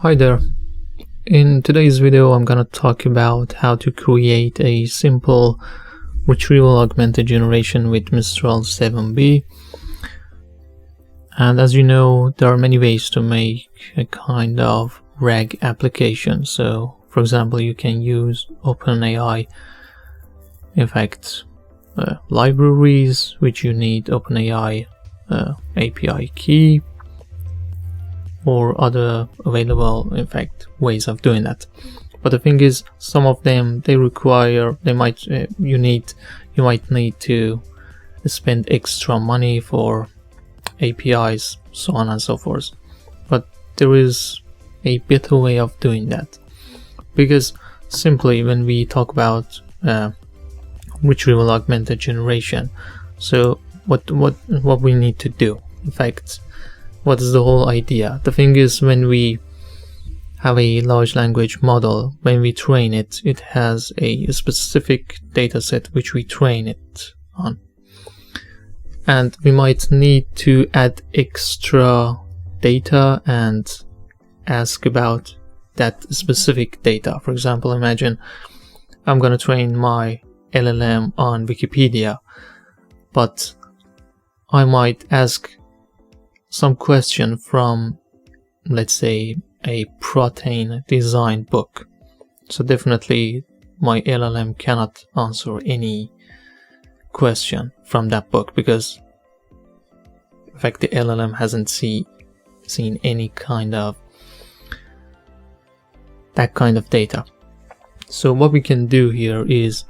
Hi there. In today's video I'm gonna talk about how to create a simple retrieval augmented generation with Mistral 7b. And as you know, there are many ways to make a kind of RAG application. So for example, you can use OpenAI libraries which you need OpenAI API key or other available ways of doing that. But the thing is, some of them you might need to spend extra money for APIs, so on and so forth. But there is a better way of doing that, because simply when we talk about retrieval augmented generation, so what we need to do, what is the whole idea? The thing is, when we have a large language model, when we train it, it has a specific data set which we train it on. And we might need to add extra data and ask about that specific data. For example, imagine I'm going to train my LLM on Wikipedia, but I might ask some question from, let's say, a protein design book. So definitely my LLM cannot answer any question from that book, because in fact the LLM hasn't seen any kind of that kind of data. So what we can do here is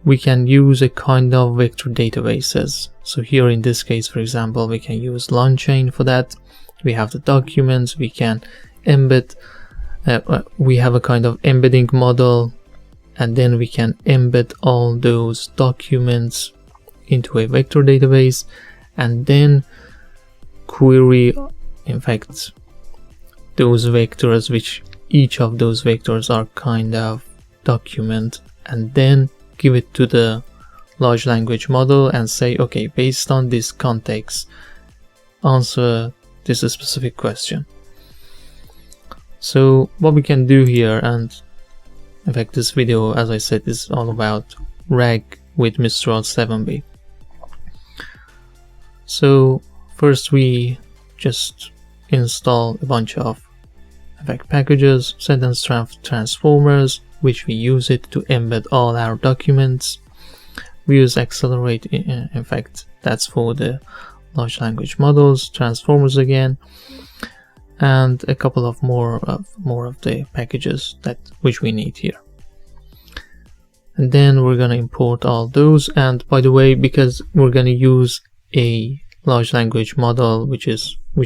we can use a kind of vector databases. So here in this case, for example, we can use LangChain for that. We have the documents, we can embed, we have a kind of embedding model, and then we can embed all those documents into a vector database and then query those vectors, which each of those vectors are kind of document, and then give it to the large language model and say, okay, based on this context, answer this specific question. So what we can do here, and in fact this video, as I said, is all about RAG with Mistral 7b. So first we just install a bunch of packages, sentence transformers, which we use it to embed all our documents. We use accelerate, in fact that's for the large language models, transformers again, and a couple of more of the packages which we need here. And then we're gonna import all those. And by the way, because we're gonna use a large language model which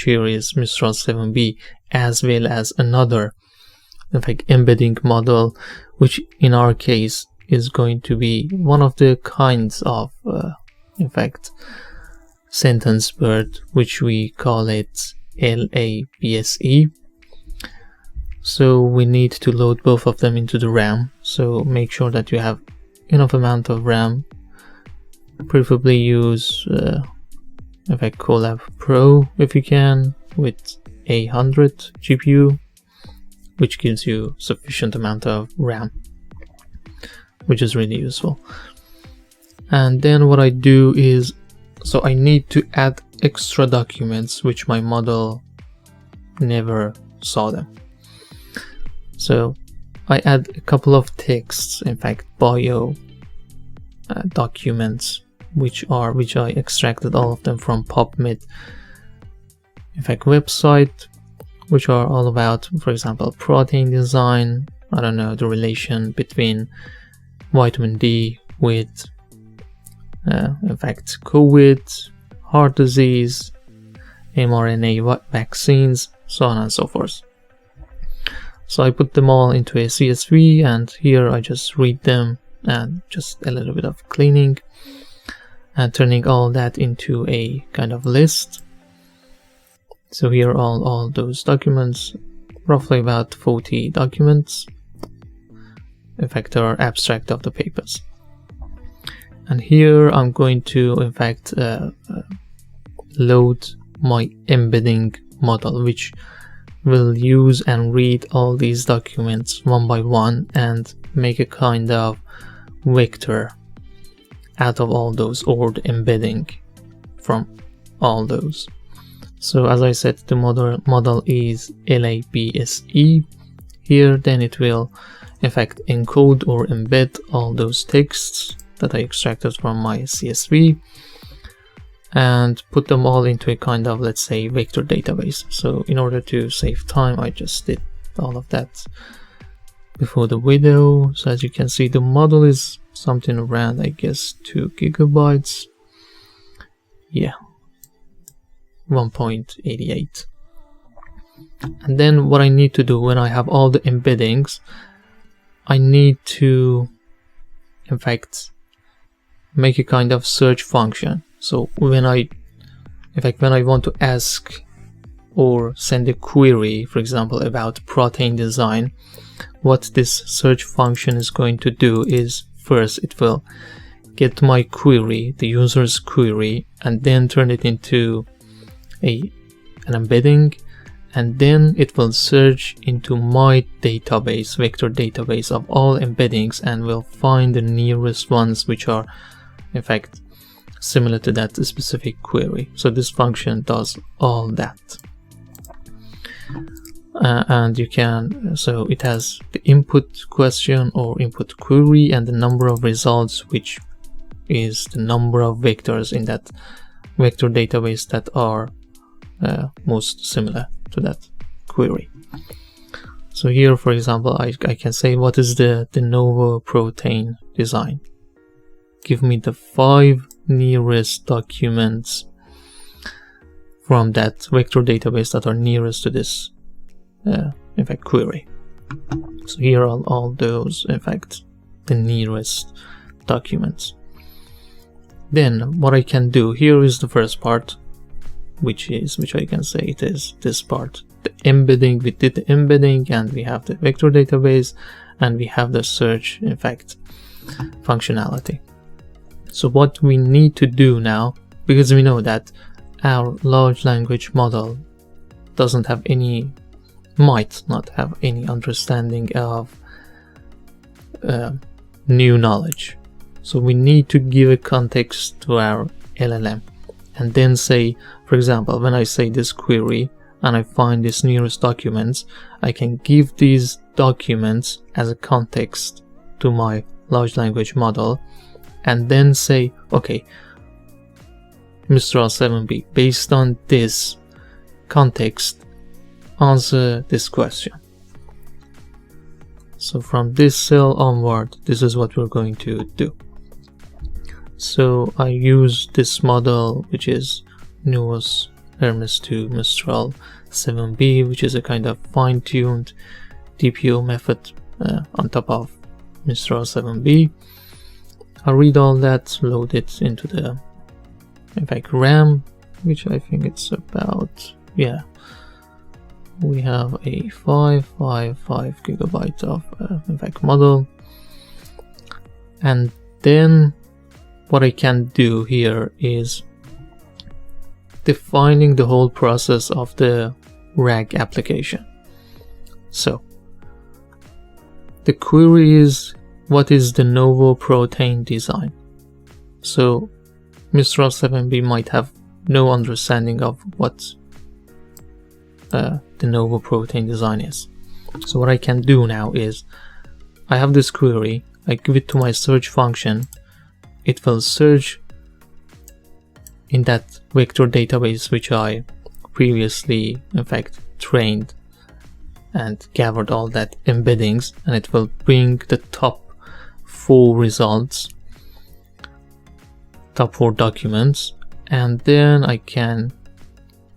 here is Mistral 7b, as well as another embedding model, which in our case is going to be one of the kinds of sentence bird, which we call it LABSE. So we need to load both of them into the RAM, so make sure that you have enough amount of RAM. Preferably use Colab Pro if you can, with 800 GPU, which gives you sufficient amount of RAM, which is really useful. And then what I do is, so I need to add extra documents which my model never saw them. So I add a couple of texts, bio documents, which I extracted all of them from PubMed website, which are all about, for example, protein design, I don't know, the relation between vitamin D with COVID, heart disease, mRNA vaccines, so on and so forth. So I put them all into a CSV, and here I just read them and just a little bit of cleaning and turning all that into a kind of list. So here are all those documents, roughly about 40 documents. In fact, there are abstract of the papers. And here I'm going to load my embedding model, which will use and read all these documents one by one and make a kind of vector out of all those, or the embedding from all those. So as I said, the model is LABSE here. Then it will in fact encode or embed all those texts that I extracted from my CSV and put them all into a kind of, let's say, vector database. So in order to save time, I just did all of that before the video. So as you can see, the model is something around, I guess, 2 gigabytes. Yeah, 1.88. And then what I need to do when I have all the embeddings, I need to in fact make a kind of search function. So when I want to ask or send a query, for example, about protein design, what this search function is going to do is, first it will get my query, the user's query, and then turn it into an embedding, and then it will search into my database, vector database of all embeddings, and will find the nearest ones which are in fact similar to that specific query. So this function does all that. And you can, so it has the input question or input query and the number of results, which is the number of vectors in that vector database that are most similar to that query. So here, for example, I can say, what is the de novo protein design? Give me the 5 nearest documents from that vector database that are nearest to this in fact query. So here are all those, in fact, the nearest documents. Then what I can do here is the first part, which I can say it is this part, the embedding. We did the embedding, and we have the vector database, and we have the search, in fact, functionality. So what we need to do now, because we know that our large language model might not have any understanding of new knowledge. So we need to give a context to our LLM, and then say, for example, when I say this query and I find these nearest documents, I can give these documents as a context to my large language model, and then say, okay, Mistral 7B, based on this context, answer this question. So from this cell onward, this is what we're going to do. So I use this model, which is Nuos Hermes 2 Mistral 7B, which is a kind of fine-tuned DPO method on top of Mistral 7B. I read all that, load it into the, in fact, RAM, which I think it's about, yeah, we have a 555 gigabyte of in fact model. And then what I can do here is defining the whole process of the RAG application. So the query is, what is de novo protein design? So Mistral 7B might have no understanding of what de novo protein design is. So what I can do now is, I have this query, I give it to my search function, it will search in that vector database which I previously in fact trained and gathered all that embeddings, and it will bring the top 4 results, top 4 documents, and then I can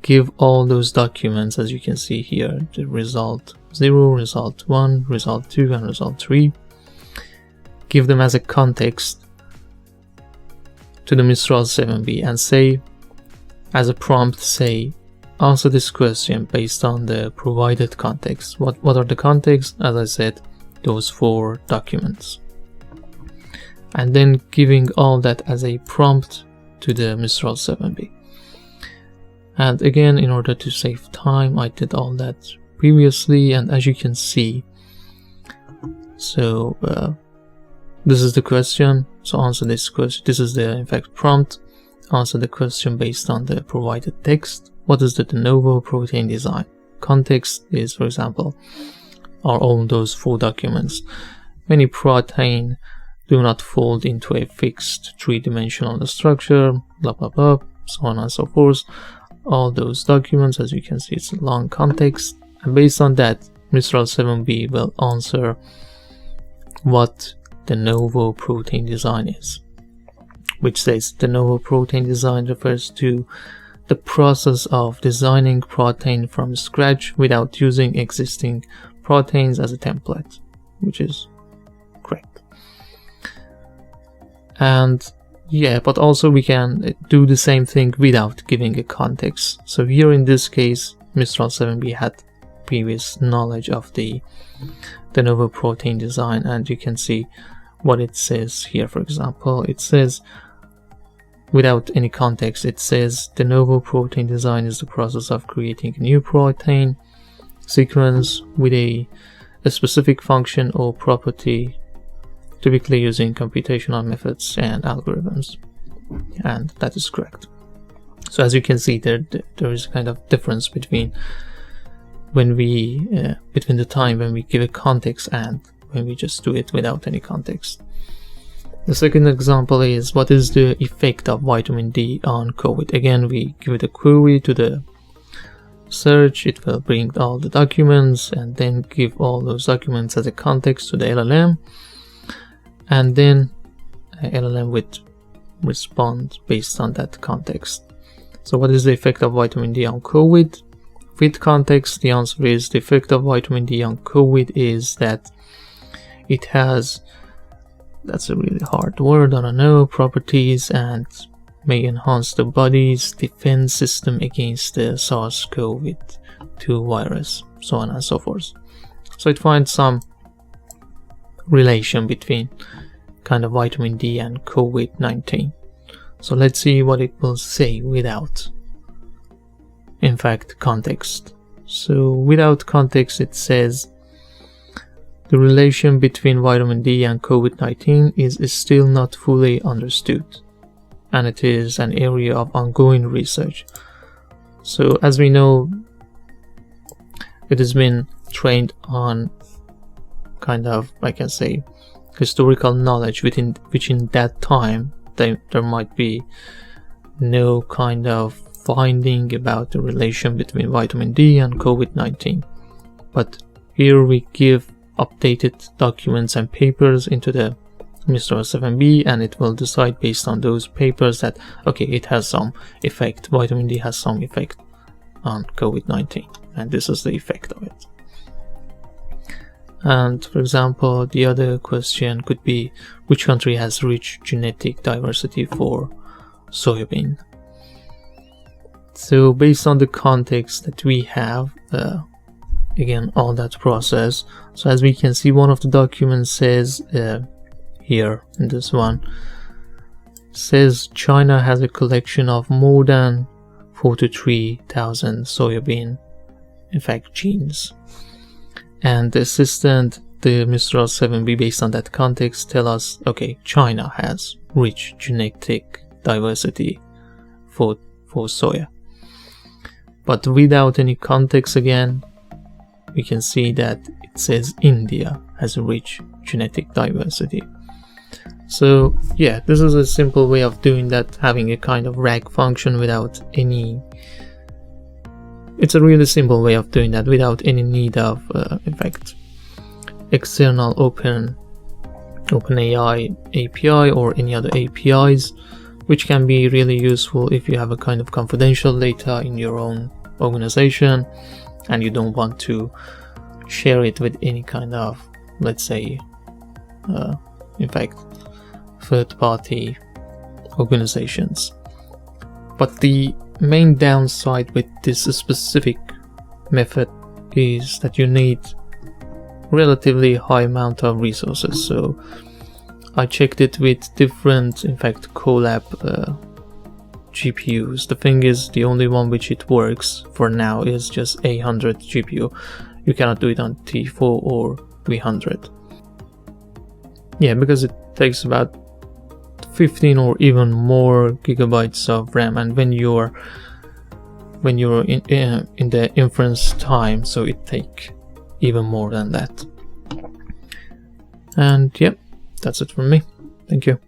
give all those documents, as you can see here, the result 0, result 1, result 2, and result 3, give them as a context to the Mistral 7B, and say, as a prompt, say, answer this question based on the provided context. What are the contexts? As I said, those 4 documents. And then giving all that as a prompt to the Mistral 7B. And again, in order to save time, I did all that previously, and as you can see, so this is the question. So answer this question. This is the in fact prompt. Answer the question based on the provided text. What is the de novo protein design? Context is, for example, are all those 4 documents. Many protein do not fold into a fixed 3-dimensional structure, blah blah blah, so on and so forth. All those documents, as you can see, it's a long context, and based on that, Mistral 7b will answer what de novo protein design is, which says de novo protein design refers to the process of designing protein from scratch without using existing proteins as a template, which is correct. And yeah, but also we can do the same thing without giving a context. So here in this case, Mistral 7b had previous knowledge of the de novo protein design, and you can see what it says here. For example, it says, without any context, it says de novo protein design is the process of creating a new protein sequence with a specific function or property, typically using computational methods and algorithms, and that is correct. So as you can see, there is a kind of difference between when we between the time when we give a context and when we just do it without any context. The second example is, what is the effect of vitamin D on COVID? Again, we give it a query to the search, it will bring all the documents and then give all those documents as a context to the LLM, and then LLM would respond based on that context. So what is the effect of vitamin D on COVID? With context, the answer is the effect of vitamin D on COVID is that it has, that's a really hard word, I don't know, properties and may enhance the body's defense system against the SARS-CoV-2 virus, so on and so forth. So it finds some relation between kind of vitamin D and COVID-19. So let's see what it will say without, in fact, context. So without context, it says the relation between vitamin D and COVID-19 is still not fully understood, and it is an area of ongoing research. So as we know, it has been trained on kind of, I can say, historical knowledge which in that time there might be no kind of finding about the relation between vitamin D and COVID-19. But here we give updated documents and papers into the Mistral 7b, and it will decide based on those papers that, okay, it has some effect, vitamin D has some effect on COVID-19, and this is the effect of it. And for example, the other question could be, which country has rich genetic diversity for soybean? So based on the context that we have, again, all that process, so as we can see, one of the documents says here in this one, says China has a collection of more than 43,000 soybean, in fact, genes. And the assistant, the Mistral 7b, based on that context, tell us, okay, China has rich genetic diversity for soya. But without any context, again, we can see that it says India has a rich genetic diversity. So yeah, this is a simple way of doing that, having a kind of RAG function without any, it's a really simple way of doing that without any need of, in fact, external OpenAI API or any other APIs, which can be really useful if you have a kind of confidential data in your own organization and you don't want to share it with any kind of, let's say, in fact, third-party organizations. But the main downside with this specific method is that you need relatively high amount of resources. So I checked it with different, in fact, Colab GPUs. The thing is, the only one which it works for now is just 800 GPU. you cannot do it on T4 or 300. Yeah, because it takes about 15 or even more gigabytes of RAM, and when you're in the inference time, so it takes even more than that. And yep, that's it from me. Thank you.